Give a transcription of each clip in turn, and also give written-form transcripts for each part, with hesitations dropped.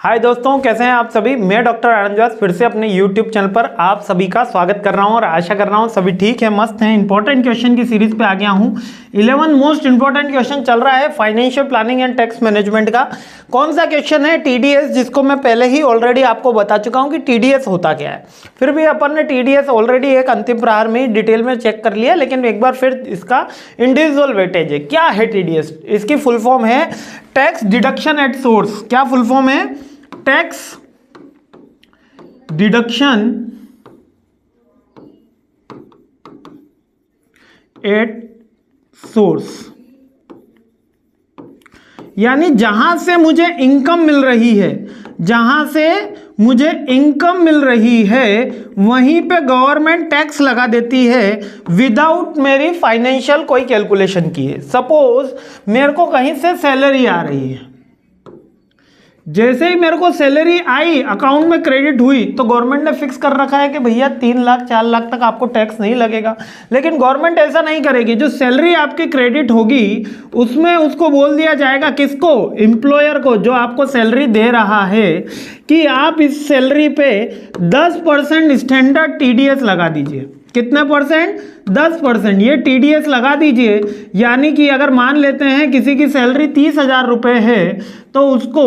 हाय दोस्तों, कैसे हैं आप सभी। मैं डॉक्टर आनंद व्यास फिर से अपने यूट्यूब चैनल पर आप सभी का स्वागत कर रहा हूं और आशा कर रहा हूं सभी ठीक है, मस्त हैं। इंपॉर्टेंट क्वेश्चन की सीरीज पे आ गया हूं। 11 मोस्ट इंपॉर्टेंट क्वेश्चन चल रहा है financial planning and tax management का। कौन सा क्वेश्चन है? टीडीएस, जिसको मैं पहले ही ऑलरेडी आपको बता चुका हूँ कि टीडीएस होता क्या है। फिर भी अपन ने टीडीएस ऑलरेडी एक अंतिम प्रहार में डिटेल में चेक कर लिया, लेकिन एक बार फिर इसका इंडिविजुअल वेटेज है। क्या है टीडीएस? इसकी फुल फॉर्म है टैक्स डिडक्शन एट सोर्स। क्या फुल फॉर्म है? टैक्स डिडक्शन एट सोर्स, यानी जहां से मुझे इनकम मिल रही है, जहां से मुझे इनकम मिल रही है वहीं पे गवर्नमेंट टैक्स लगा देती है विदाउट मेरी फाइनेंशियल कोई कैलकुलेशन किए। सपोज मेरे को कहीं से सैलरी आ रही है, जैसे ही मेरे को सैलरी आई, अकाउंट में क्रेडिट हुई, तो गवर्नमेंट ने फिक्स कर रखा है कि भैया 3 लाख 4 लाख तक आपको टैक्स नहीं लगेगा। लेकिन गवर्नमेंट ऐसा नहीं करेगी। जो सैलरी आपकी क्रेडिट होगी उसमें उसको बोल दिया जाएगा, किसको? एम्प्लॉयर को, जो आपको सैलरी दे रहा है, कि आप इस सैलरी पे 10% स्टैंडर्ड टीडीएस लगा दीजिए। कितने परसेंट? 10%। ये टीडीएस लगा दीजिए। यानी कि अगर मान लेते हैं किसी की सैलरी 30,000 रुपये है, तो उसको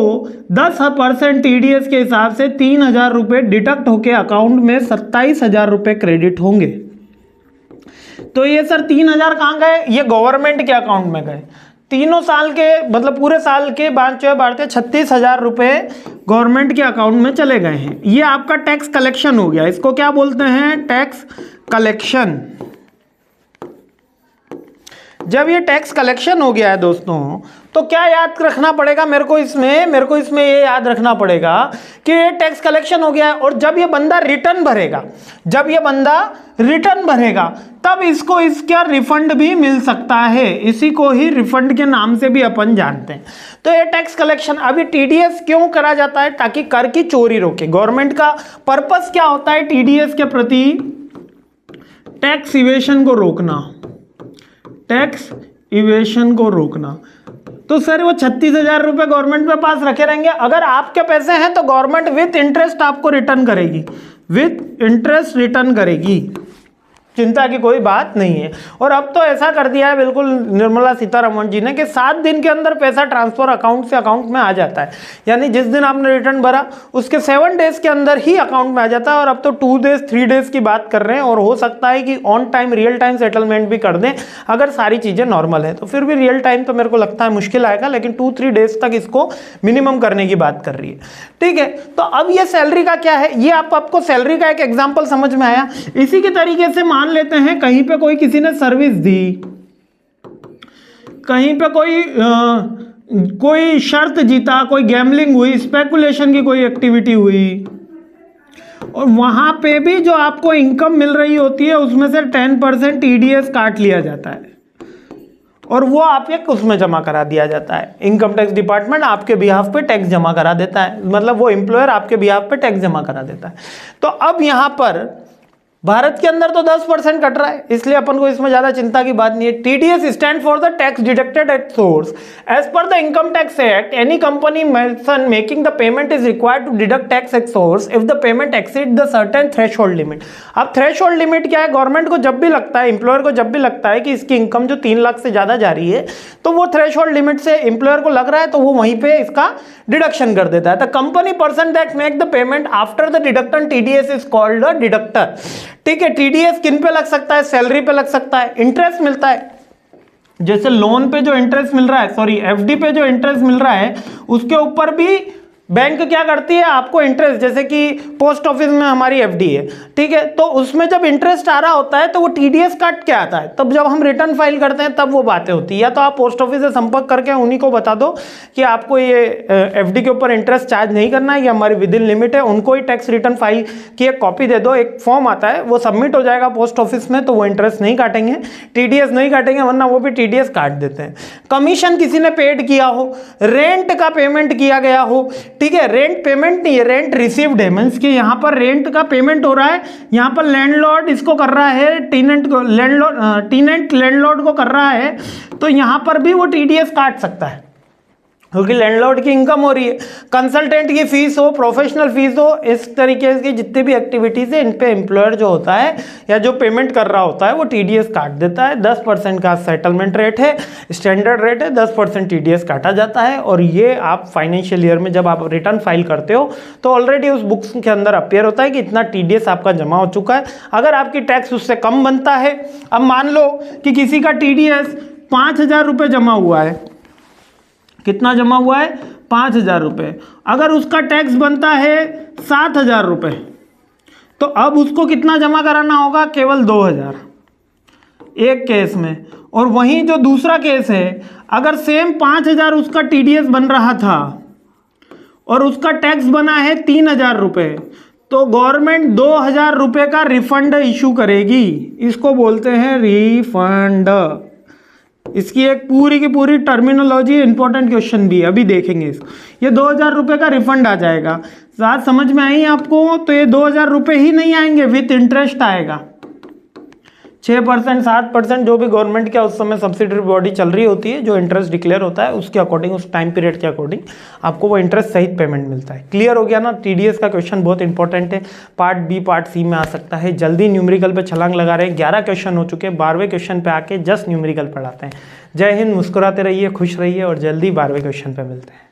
10% टीडीएस के हिसाब से 3,000 रुपये डिडक्ट होके अकाउंट में 27,000 रुपये क्रेडिट होंगे। तो ये सर 3,000 कहाँ गए? ये गवर्नमेंट के अकाउंट में गए। तीनों साल के, मतलब पूरे साल के 36,000 रुपये गवर्नमेंट के अकाउंट में चले गए हैं। ये आपका टैक्स कलेक्शन हो गया। इसको क्या बोलते हैं? Tax collection. जब ये टैक्स कलेक्शन हो गया है दोस्तों, तो क्या याद रखना पड़ेगा मेरे को इसमें ये याद रखना पड़ेगा कि ये टैक्स कलेक्शन हो गया है। और जब ये बंदा रिटर्न भरेगा, तब इसको इसका रिफंड भी मिल सकता है। इसी को ही रिफंड के नाम से भी अपन जानते हैं। तो ये टैक्स कलेक्शन, अभी टीडीएस क्यों करा जाता है? ताकि कर की चोरी रोके। गवर्नमेंट का पर्पस क्या होता है टीडीएस के प्रति? टैक्स इवेशन को रोकना। टैक्स इवेशन को रोकना। तो सर वो 36,000 रुपये गवर्नमेंट में पास रखे रहेंगे। अगर आपके पैसे हैं तो गवर्नमेंट विथ इंटरेस्ट आपको रिटर्न करेगी, विथ इंटरेस्ट रिटर्न करेगी। चिंता की कोई बात नहीं है। और अब तो ऐसा कर दिया है बिल्कुल निर्मला सीतारमण जी ने कि 7 दिन के अंदर पैसा ट्रांसफर अकाउंट से अकाउंट में आ जाता है। यानी जिस दिन आपने रिटर्न भरा उसके 7 डेज के अंदर ही अकाउंट में आ जाता है। और अब तो 2 डेज 3 डेज की बात कर रहे हैं। और हो सकता है कि on time real time settlement भी कर दें अगर सारी चीज़ें नॉर्मल है। तो फिर भी रियल टाइम तो मेरे को लगता है मुश्किल आएगा, लेकिन 2-3 डेज तक इसको मिनिमम करने की बात कर रही है। ठीक है, तो अब ये सैलरी का क्या है? ये आपको सैलरी का एक एग्जाम्पल समझ में आया। इसी के तरीके से मान लेते हैं कहीं पे कोई किसी ने सर्विस दी, कहीं पे कोई शर्त जीता, कोई गैम्बलिंग हुई, स्पेकुलेशन की कोई एक्टिविटी हुई, और वहां पे भी जो आपको इनकम मिल रही होती है उसमें से 10% टीडीएस काट लिया जाता है और वो आपके उसमें जमा करा दिया जाता है। इनकम टैक्स डिपार्टमेंट आपके बिहाफ पे टैक्स जमा करा देता है, मतलब वो एम्प्लॉयर आपके बिहाफ पे टैक्स जमा करा देता है। तो अब यहां पर भारत के अंदर तो 10% कट रहा है, इसलिए अपन को इसमें ज्यादा चिंता की बात नहीं है। TDS stand for the tax deducted at source. As per the income tax act, any company making the payment is required to deduct tax at source if the payment exceed the certain threshold limit. अब threshold limit क्या है? Government को जब भी लगता है, employer को जब भी लगता है कि इसकी इनकम जो 3 लाख से ज्यादा जा रही है, तो वो थ्रेशोल्ड लिमिट से एम्प्लॉयर को लग रहा है, तो वो वहीं पे इसका डिडक्शन कर देता है। The company person that make the payment after the deduction TDS is called the deductor. ठीक है, टीडीएस किन पे लग सकता है? सैलरी पे लग सकता है। इंटरेस्ट मिलता है, जैसे लोन पे जो इंटरेस्ट मिल रहा है, सॉरी एफडी पे जो इंटरेस्ट मिल रहा है, उसके ऊपर भी बैंक क्या करती है? आपको इंटरेस्ट, जैसे कि पोस्ट ऑफिस में हमारी एफडी है, ठीक है, तो उसमें जब इंटरेस्ट आ रहा होता है तो वो टीडीएस काट के आता है। तब जब हम रिटर्न फाइल करते हैं तब वो बातें होती है। या तो आप पोस्ट ऑफिस से संपर्क करके उन्हीं को बता दो कि आपको ये एफडी के ऊपर इंटरेस्ट चार्ज नहीं करना है, ये हमारी विद इन लिमिट है। उनको ही टैक्स रिटर्न फाइल की एक कॉपी दे दो, एक फॉर्म आता है, वो सबमिट हो जाएगा पोस्ट ऑफिस में, तो वो इंटरेस्ट नहीं काटेंगे, टीडीएस नहीं काटेंगे, वरना वो भी टीडीएस काट देते हैं। कमीशन किसी ने पेड किया हो, रेंट का पेमेंट किया गया हो, ठीक है, रेंट पेमेंट नहीं है, रेंट रिसीव्ड है, मींस कि यहां पर रेंट का पेमेंट हो रहा है, यहां पर लैंडलॉर्ड इसको कर रहा है, टेनेंट लैंडलॉर्ड को कर रहा है, तो यहां पर भी वो टीडीएस काट सकता है। क्योंकि लैंडलॉर्ड की इनकम हो रही है, कंसल्टेंट की फीस हो, प्रोफेशनल फीस हो, इस तरीके की जितनी भी एक्टिविटीज़ है इन पे एम्प्लॉयर जो होता है या जो पेमेंट कर रहा होता है वो टीडीएस काट देता है। 10% का सेटलमेंट रेट है, स्टैंडर्ड रेट है, 10% टीडीएस काटा जाता है। और ये आप फाइनेंशियल ईयर में जब आप रिटर्न फाइल करते हो तो ऑलरेडी उस बुक्स के अंदर अपीयर होता है कि इतना टीडीएस आपका जमा हो चुका है। अगर आपकी टैक्स उससे कम बनता है, अब मान लो कि किसी का टीडीएस 5,000 रुपये जमा हुआ है, कितना जमा हुआ है 5,000 रुपये, अगर उसका टैक्स बनता है 7,000 रुपये तो अब उसको कितना जमा कराना होगा, केवल 2,000 एक केस में। और वहीं जो दूसरा केस है, अगर सेम 5,000 उसका टीडीएस बन रहा था और उसका टैक्स बना है 3,000 रुपये तो गवर्नमेंट 2,000 रुपये का रिफंड इशू करेगी। इसको बोलते हैं रिफंड। इसकी एक पूरी की पूरी टर्मिनोलॉजी इंपॉर्टेंट क्वेश्चन भी है, अभी देखेंगे इसको। ये 2,000 रुपये का रिफंड आ जाएगा। बात समझ में आई आपको? तो ये 2,000 रुपये ही नहीं आएंगे, विथ इंटरेस्ट आएगा। 6% 7% जो भी गवर्नमेंट का उस समय सब्सिडरी बॉडी चल रही होती है, जो इंटरेस्ट डिक्लेयर होता है उसके अकॉर्डिंग, उस टाइम पीरियड के अकॉर्डिंग आपको वो इंटरेस्ट सहित पेमेंट मिलता है। क्लियर हो गया ना? टीडीएस का क्वेश्चन बहुत इंपॉर्टेंट है, पार्ट बी पार्ट सी में आ सकता है। जल्दी न्यूमेरिकल पे छलांग लगा रहे हैं, 11 क्वेश्चन हो चुके हैं, 12वें क्वेश्चन पे आके जस्ट न्यूमेरिकल पढ़ाते हैं। जय हिंद, मुस्कुराते रहिए, खुश रहिए और जल्दी 12वें क्वेश्चन पे मिलते हैं।